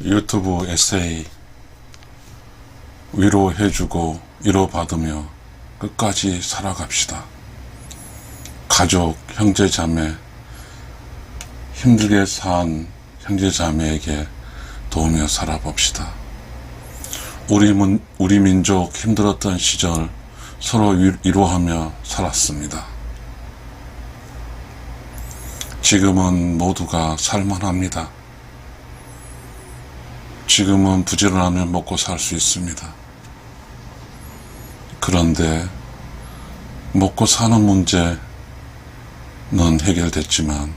유튜브 에세이 위로해주고 위로받으며 끝까지 살아갑시다. 가족, 형제자매, 힘들게 산 형제자매에게 도우며 살아봅시다. 우리 민족 힘들었던 시절 서로 위로하며 살았습니다. 지금은 모두가 살만합니다. 지금은 부지런하면 먹고 살 수 있습니다. 그런데 먹고 사는 문제는 해결됐지만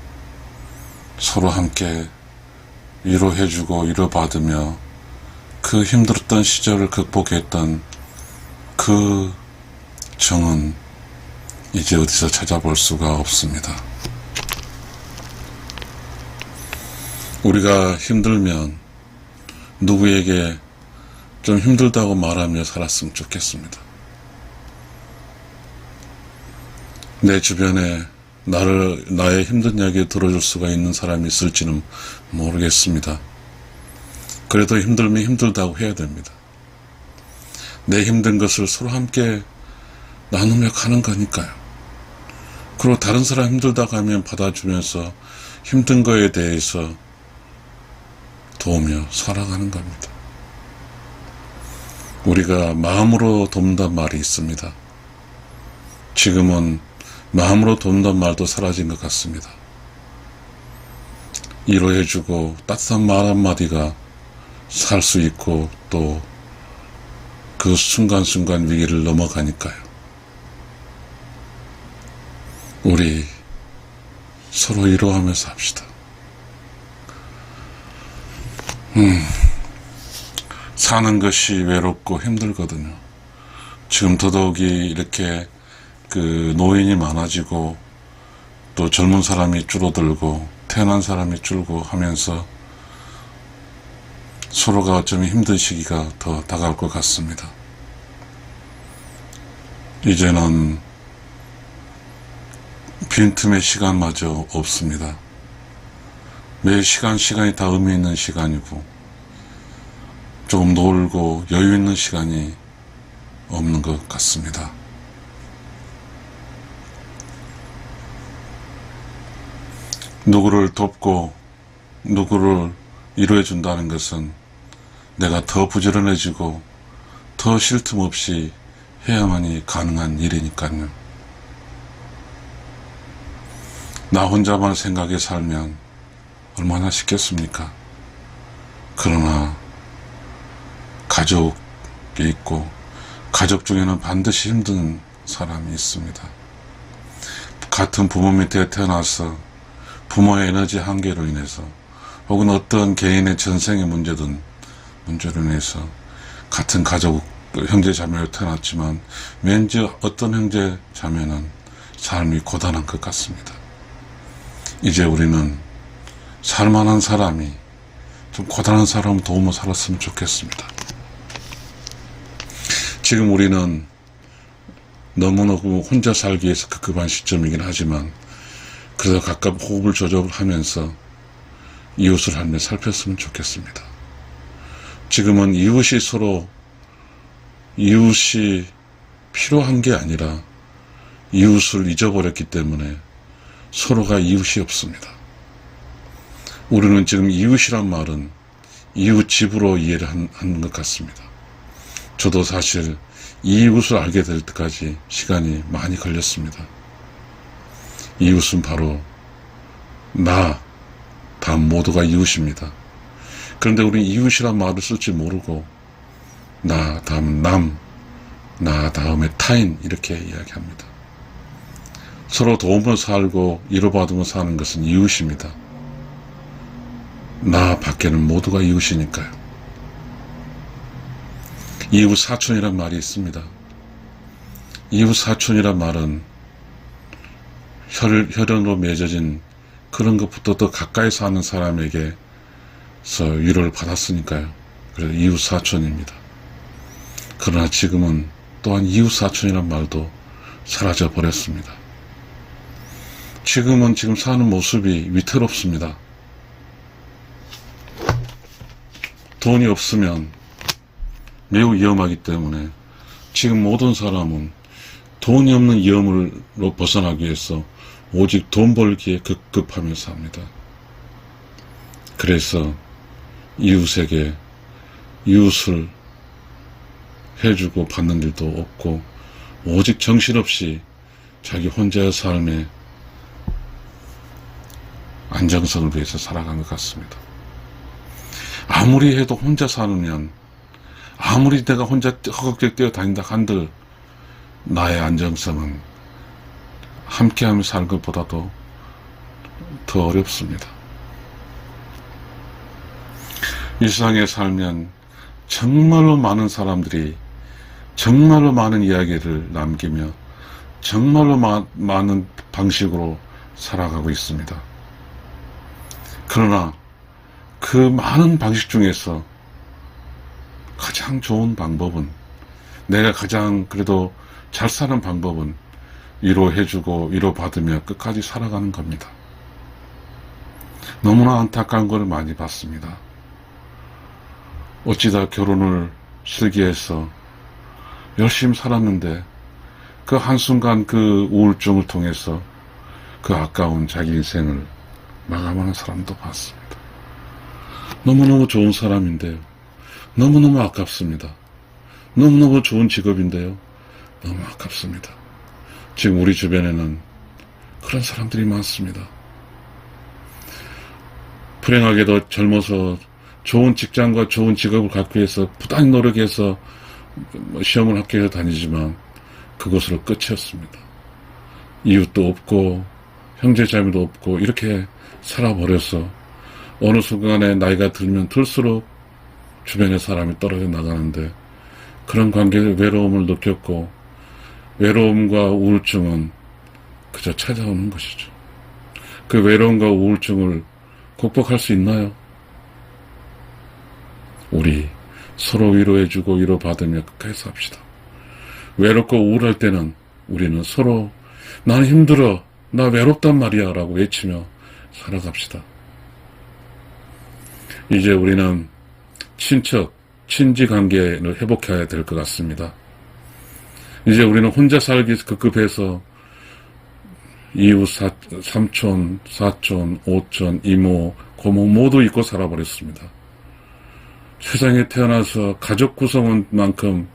서로 함께 위로해주고 위로받으며 그 힘들었던 시절을 극복했던 그 정은 이제 어디서 찾아볼 수가 없습니다. 우리가 힘들면 누구에게 좀 힘들다고 말하며 살았으면 좋겠습니다. 내 주변에 나의 힘든 이야기 들어줄 수가 있는 사람이 있을지는 모르겠습니다. 그래도 힘들면 힘들다고 해야 됩니다. 내 힘든 것을 서로 함께 나누며 가는 거니까요. 그리고 다른 사람 힘들다고 하면 받아주면서 힘든 거에 대해서 도우며 살아가는 겁니다. 우리가 마음으로 돕는다는 말이 있습니다. 지금은 마음으로 돕는다는 말도 사라진 것 같습니다. 위로해주고 따뜻한 말 한마디가 살 수 있고 또 그 순간순간 위기를 넘어가니까요. 우리 서로 위로하며 삽시다. 사는 것이 외롭고 힘들거든요. 지금 더더욱이 이렇게 노인이 많아지고 또 젊은 사람이 줄어들고 태어난 사람이 줄고 하면서 서로가 어쩌면 힘든 시기가 더 다가올 것 같습니다. 이제는 빈틈의 시간마저 없습니다. 매 시간이 다 의미 있는 시간이고 조금 놀고 여유 있는 시간이 없는 것 같습니다. 누구를 돕고 누구를 위로해 준다는 것은 내가 더 부지런해지고 더 쉴 틈 없이 해야만이 가능한 일이니까요. 나 혼자만 생각해 살면 얼마나 쉽겠습니까? 그러나 가족이 있고 가족 중에는 반드시 힘든 사람이 있습니다. 같은 부모 밑에 태어나서 부모의 에너지 한계로 인해서 혹은 어떤 개인의 전생의 문제로 인해서 같은 가족 형제 자매로 태어났지만 왠지 어떤 형제 자매는 삶이 고단한 것 같습니다. 이제 우리는 살만한 사람이 좀 고단한 사람을 도우며 살았으면 좋겠습니다. 지금 우리는 너무너무 혼자 살기 위해서 급급한 시점이긴 하지만 그래서 가끔 호흡을 조절하면서 이웃을 하며 살폈으면 좋겠습니다. 지금은 이웃이 필요한 게 아니라 이웃을 잊어버렸기 때문에 서로가 이웃이 없습니다. 우리는 지금 이웃이란 말은 이웃 집으로 이해를 하는 것 같습니다. 저도 사실 이웃을 알게 될 때까지 시간이 많이 걸렸습니다. 이웃은 바로 다음 모두가 이웃입니다. 그런데 우리는 이웃이란 말을 쓸지 모르고 나 다음 남, 나 다음에 타인 이렇게 이야기합니다. 서로 도우며 살고 위로받으며 사는 것은 이웃입니다. 나 밖에는 모두가 이웃이니까요. 이웃 사촌이란 말이 있습니다. 이웃 사촌이란 말은 혈연으로 맺어진 그런 것부터 더 가까이 사는 사람에게서 위로를 받았으니까요. 그래서 이웃 사촌입니다. 그러나 지금은 또한 이웃 사촌이란 말도 사라져 버렸습니다. 지금 사는 모습이 위태롭습니다. 돈이 없으면 매우 위험하기 때문에 지금 모든 사람은 돈이 없는 위험으로 벗어나기 위해서 오직 돈 벌기에 급급하며 삽니다. 그래서 이웃에게 이웃을 해주고 받는 일도 없고 오직 정신없이 자기 혼자의 삶에 안정성을 위해서 살아간 것 같습니다. 아무리 해도 혼자 살면, 아무리 내가 혼자 허겁지겁 뛰어다닌다 한들 나의 안정성은 함께하며 사는 것보다도 더 어렵습니다. 이 세상에 살면 정말로 많은 사람들이 정말로 많은 이야기를 남기며 정말로 많은 방식으로 살아가고 있습니다. 그러나 그 많은 방식 중에서 가장 좋은 방법은, 내가 가장 그래도 잘 사는 방법은 위로해주고 위로받으며 끝까지 살아가는 겁니다. 너무나 안타까운 걸 많이 봤습니다. 어찌다 결혼을 설계해서 열심히 살았는데 그 한순간 그 우울증을 통해서 그 아까운 자기 인생을 마감하는 사람도 봤습니다. 너무너무 좋은 사람인데요. 너무너무 아깝습니다. 너무너무 좋은 직업인데요. 너무 아깝습니다. 지금 우리 주변에는 그런 사람들이 많습니다. 불행하게도 젊어서 좋은 직장과 좋은 직업을 갖기 위해서 부단히 노력해서 시험을 학교에 다니지만 그것으로 끝이었습니다. 이웃도 없고 형제자매도 없고 이렇게 살아버려서 어느 순간에 나이가 들면 들수록 주변의 사람이 떨어져 나가는데 그런 관계에 외로움을 느꼈고 외로움과 우울증은 그저 찾아오는 것이죠. 그 외로움과 우울증을 극복할 수 있나요? 우리 서로 위로해주고 위로받으며 끝까지 삽시다. 외롭고 우울할 때는 우리는 서로 나는 힘들어, 나 외롭단 말이야 라고 외치며 살아갑시다. 이제 우리는 친척, 친지관계를 회복해야 될 것 같습니다. 이제 우리는 혼자 살기 급급해서 이웃 삼촌, 사촌, 오촌, 이모, 고모 모두 잊고 살아버렸습니다. 세상에 태어나서 가족 구성원 만큼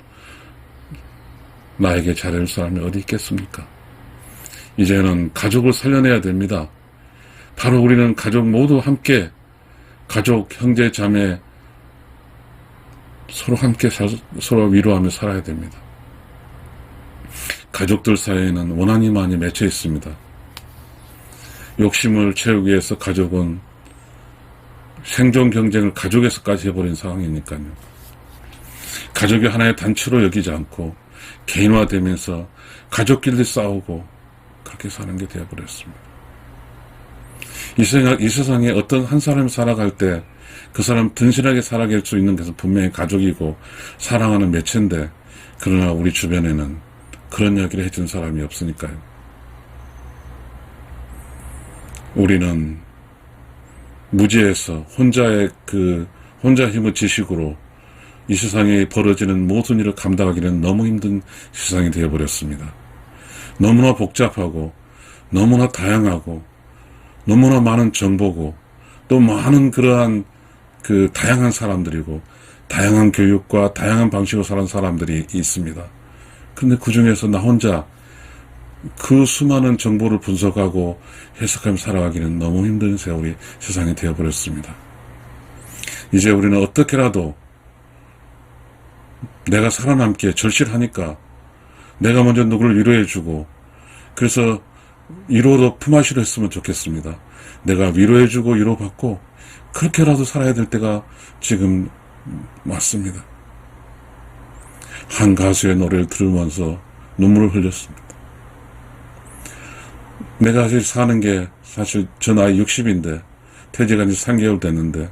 나에게 잘해줄 사람이 어디 있겠습니까? 이제는 가족을 살려내야 됩니다. 바로 우리는 가족 모두 함께, 가족, 형제, 자매 서로 함께 서로 위로하며 살아야 됩니다. 가족들 사이에는 원한이 많이 맺혀 있습니다. 욕심을 채우기 위해서 가족은 생존 경쟁을 가족에서까지 해버린 상황이니까요. 가족이 하나의 단체로 여기지 않고 개인화되면서 가족끼리 싸우고 그렇게 사는 게 되어버렸습니다. 이 세상에 어떤 한 사람이 살아갈 때 그 사람 든든하게 살아갈 수 있는 것은 분명히 가족이고 사랑하는 매체인데, 그러나 우리 주변에는 그런 이야기를 해준 사람이 없으니까요. 우리는 무지에서 혼자 힘의 지식으로 이 세상에 벌어지는 모든 일을 감당하기는 너무 힘든 세상이 되어버렸습니다. 너무나 복잡하고 너무나 다양하고 너무나 많은 정보고 또 많은 그러한 다양한 사람들이고 다양한 교육과 다양한 방식으로 사는 사람들이 있습니다. 그런데 그 중에서 나 혼자 그 수많은 정보를 분석하고 해석하며 살아가기는 너무 힘든 세상이 되어버렸습니다. 이제 우리는 어떻게라도 내가 살아남기에 절실하니까 내가 먼저 누구를 위로해주고, 그래서 위로로 품앗이로 했으면 좋겠습니다. 내가 위로해주고 위로받고 그렇게라도 살아야 될 때가 지금 맞습니다. 한 가수의 노래를 들으면서 눈물을 흘렸습니다. 내가 사실 사는 게 사실 저 나이 60인데 퇴직한 지 3개월 됐는데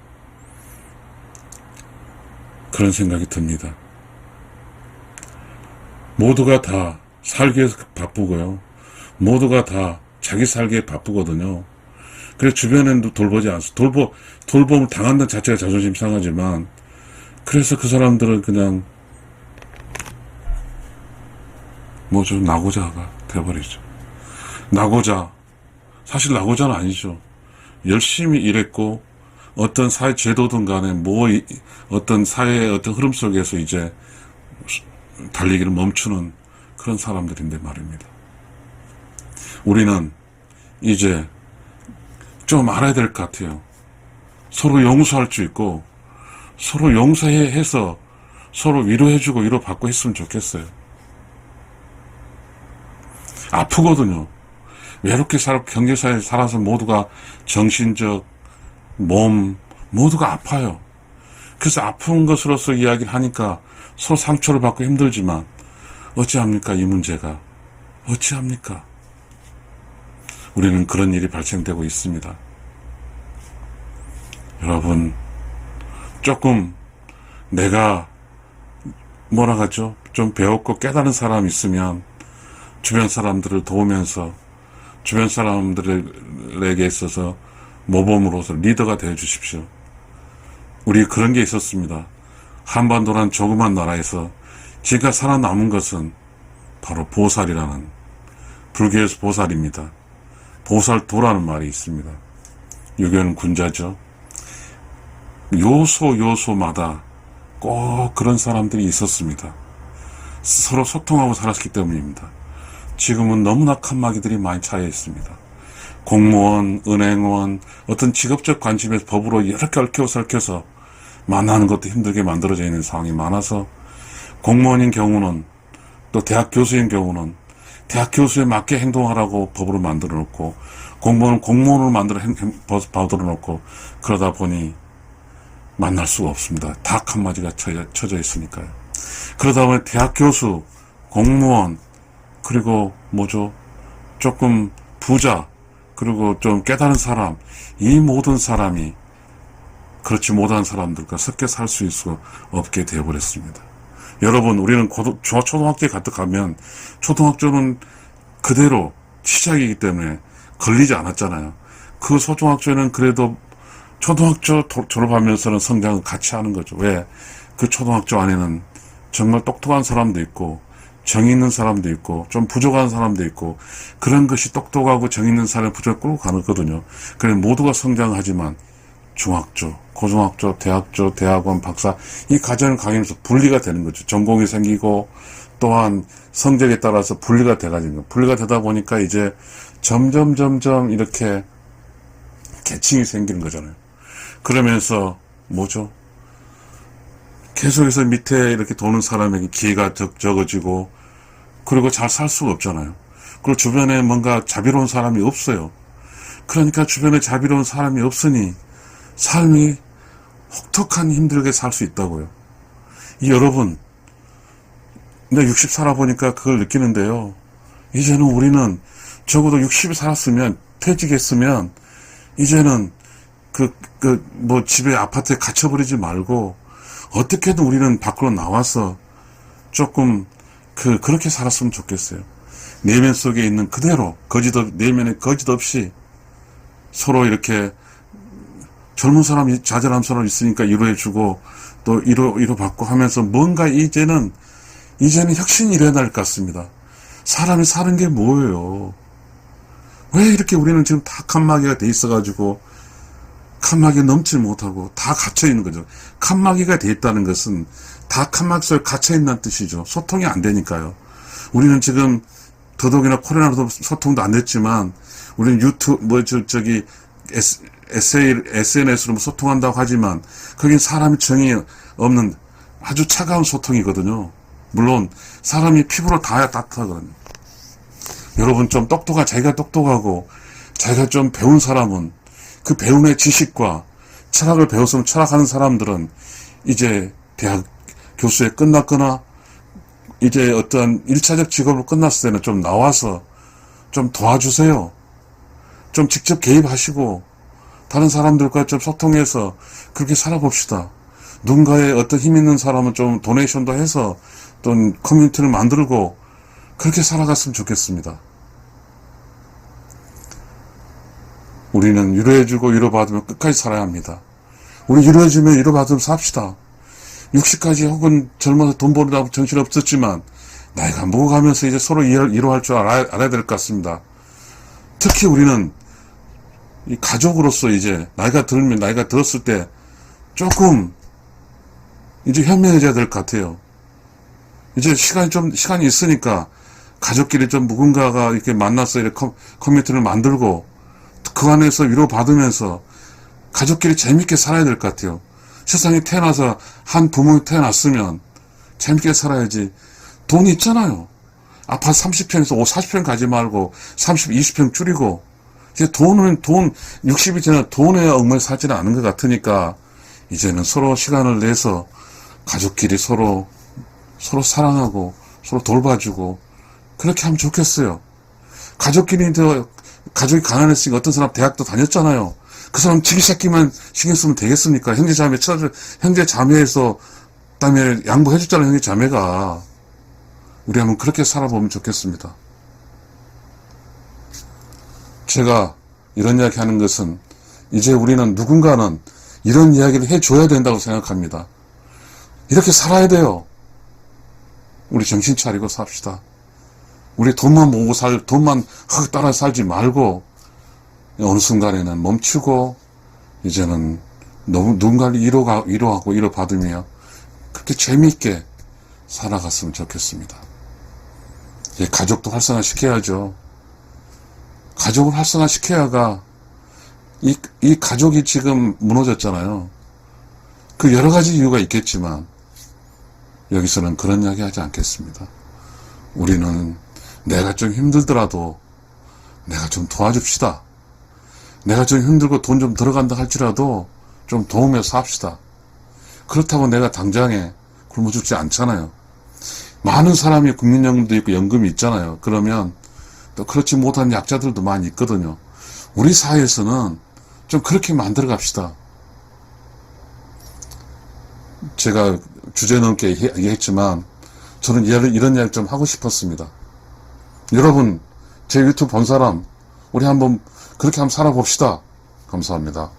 그런 생각이 듭니다. 모두가 다 살기 위해서 바쁘고요. 모두가 다 자기 살기에 바쁘거든요. 그래서 주변에도 돌보지 않습니다. 돌봄을 당한다는 자체가 자존심 상하지만 그래서 그 사람들은 그냥 뭐죠? 낙오자가 돼버리죠. 낙오자. 사실 낙오자는 아니죠. 열심히 일했고 어떤 사회 제도든 간에 어떤 사회의 어떤 흐름 속에서 이제 달리기를 멈추는 그런 사람들인데 말입니다. 우리는 이제 좀 알아야 될 것 같아요. 서로 용서할 수 있고 서로 용서해서 서로 위로해주고 위로받고 했으면 좋겠어요. 아프거든요. 외롭게 경제사회에 살아서 모두가 정신적, 몸 모두가 아파요. 그래서 아픈 것으로서 이야기를 하니까 서로 상처를 받고 힘들지만 어찌합니까? 이 문제가 어찌합니까? 우리는 그런 일이 발생되고 있습니다. 여러분, 조금 내가 뭐라 하죠? 좀 배웠고 깨달은 사람이 있으면 주변 사람들을 도우면서 주변 사람들에게 있어서 모범으로서 리더가 되어 주십시오. 우리 그런 게 있었습니다. 한반도란 조그만 나라에서 지금까지 살아남은 것은 바로 보살이라는, 불교에서 보살입니다. 보살도라는 말이 있습니다. 유교는 군자죠. 요소마다 꼭 그런 사람들이 있었습니다. 서로 소통하고 살았기 때문입니다. 지금은 너무나 칸막이들이 많이 차여 있습니다. 공무원, 은행원, 어떤 직업적 관심에서 법으로 이렇게 얽혀서 만나는 것도 힘들게 만들어져 있는 상황이 많아서, 공무원인 경우는, 또 대학 교수인 경우는 대학 교수에 맞게 행동하라고 법으로 만들어 놓고, 공무원은 공무원으로 만들어 놓고, 그러다 보니 만날 수가 없습니다. 다 칸막이가 쳐져 있으니까요. 그러다 보니 대학 교수, 공무원, 그리고 뭐죠? 조금 부자, 그리고 좀 깨달은 사람, 이 모든 사람이 그렇지 못한 사람들과 섞여 살 수 없게 되어버렸습니다. 여러분, 우리는 초등학교에 가면 초등학교는 그대로 시작이기 때문에 걸리지 않았잖아요. 그 초등학교는 그래도 초등학교 졸업하면서는 성장을 같이 하는 거죠. 왜? 그 초등학교 안에는 정말 똑똑한 사람도 있고 정이 있는 사람도 있고 좀 부족한 사람도 있고, 그런 것이 똑똑하고 정이 있는 사람을 부족하게 끌고 가거든요. 그래서 모두가 성장하지만 중학교, 고등학교, 대학교, 대학원, 박사, 이 과정을 가면서 분리가 되는 거죠. 전공이 생기고 또한 성적에 따라서 분리가 돼가지고, 분리가 되다 보니까 이제 점점 이렇게 계층이 생기는 거잖아요. 그러면서 뭐죠? 계속해서 밑에 이렇게 도는 사람에게 기회가 적어지고, 그리고 잘 살 수가 없잖아요. 그리고 주변에 뭔가 자비로운 사람이 없어요. 그러니까 주변에 자비로운 사람이 없으니 삶이 혹독한 힘들게 살 수 있다고요. 여러분, 내가 60 살아보니까 그걸 느끼는데요. 이제는 우리는 적어도 60이 살았으면, 퇴직했으면, 이제는 집에 아파트에 갇혀버리지 말고, 어떻게든 우리는 밖으로 나와서 조금 그렇게 살았으면 좋겠어요. 내면 속에 있는 그대로 내면에 거짓 없이 서로 이렇게, 젊은 사람이 좌절한 사람 있으니까 위로해주고 또 위로받고 하면서 뭔가 이제는 혁신이 일어날 것 같습니다. 사람이 사는 게 뭐예요? 왜 이렇게 우리는 지금 다 칸막이가 돼 있어가지고 칸막이 넘지 못하고 다 갇혀있는 거죠. 칸막이가 돼 있다는 것은 다 칸막이 속에 갇혀있는 뜻이죠. 소통이 안 되니까요. 우리는 지금 더더욱이나 코로나로도 소통도 안 됐지만, 우리는 SNS로 소통한다고 하지만 거긴 사람이 정이 없는 아주 차가운 소통이거든요. 물론 사람이 피부로 닿아야 따뜻하거든요. 여러분, 좀 자기가 똑똑하고 자기가 좀 배운 사람은 그 배움의 지식과 철학을 배웠으면 철학하는 사람들은 이제 대학 교수에 끝났거나 이제 어떤 1차적 직업으로 끝났을 때는 좀 나와서 좀 도와주세요. 좀 직접 개입하시고 다른 사람들과 좀 소통해서 그렇게 살아봅시다. 누군가의 어떤 힘 있는 사람은 좀 도네이션도 해서 또 커뮤니티를 만들고 그렇게 살아갔으면 좋겠습니다. 우리는 위로해주고 위로받으면 끝까지 살아야 합니다. 우리 위로해주면 위로받으면 삽시다. 60까지 혹은 젊어서 돈 벌으다 정신 없었지만 나이가 먹어가면서 이제 서로 이해할 줄 알아야 될 것 같습니다. 특히 우리는 이 가족으로서 이제 나이가 들었을 때 조금 이제 현명해져야 될 것 같아요. 이제 시간이 있으니까 가족끼리 좀 누군가가 이렇게 만나서 이렇게 커뮤니티를 만들고 그 안에서 위로받으면서 가족끼리 재밌게 살아야 될 것 같아요. 세상에 태어나서 한 부모가 태어났으면 재밌게 살아야지. 돈이 있잖아요. 아파트 30평에서 40평 가지 말고 30, 20평 줄이고 이제 돈 60이 지나 돈에 얽매여 살지는 않은 것 같으니까 이제는 서로 시간을 내서 가족끼리 서로 사랑하고 서로 돌봐주고 그렇게 하면 좋겠어요. 가족이 가난했으니까 어떤 사람 대학도 다녔잖아요. 그 사람 지기 새끼만 신경 쓰면 되겠습니까? 형제 자매에서 그다음에 양보해줬잖아요. 형제 자매가. 우리 한번 그렇게 살아보면 좋겠습니다. 제가 이런 이야기 하는 것은 이제 우리는 누군가는 이런 이야기를 해줘야 된다고 생각합니다. 이렇게 살아야 돼요. 우리 정신 차리고 삽시다. 우리 돈만 모으고 돈만 흙 따라 살지 말고 어느 순간에는 멈추고 이제는 누군가를 위로하고 위로받으며 그렇게 재미있게 살아갔으면 좋겠습니다. 이제 가족도 활성화시켜야죠. 가족을 활성화시켜야가 이 가족이 지금 무너졌잖아요. 그 여러 가지 이유가 있겠지만 여기서는 그런 이야기 하지 않겠습니다. 우리는 내가 좀 힘들더라도 내가 좀 도와줍시다. 내가 좀 힘들고 돈 좀 들어간다 할지라도 좀 도우며 삽시다. 그렇다고 내가 당장에 굶어 죽지 않잖아요. 많은 사람이 국민연금도 있고 연금이 있잖아요. 그러면 또 그렇지 못한 약자들도 많이 있거든요. 우리 사회에서는 좀 그렇게 만들어 갑시다. 제가 주제 넘게 얘기했지만 저는 이런 이야기 좀 하고 싶었습니다. 여러분, 제 유튜브 본 사람 우리 한번 그렇게 한번 살아봅시다. 감사합니다.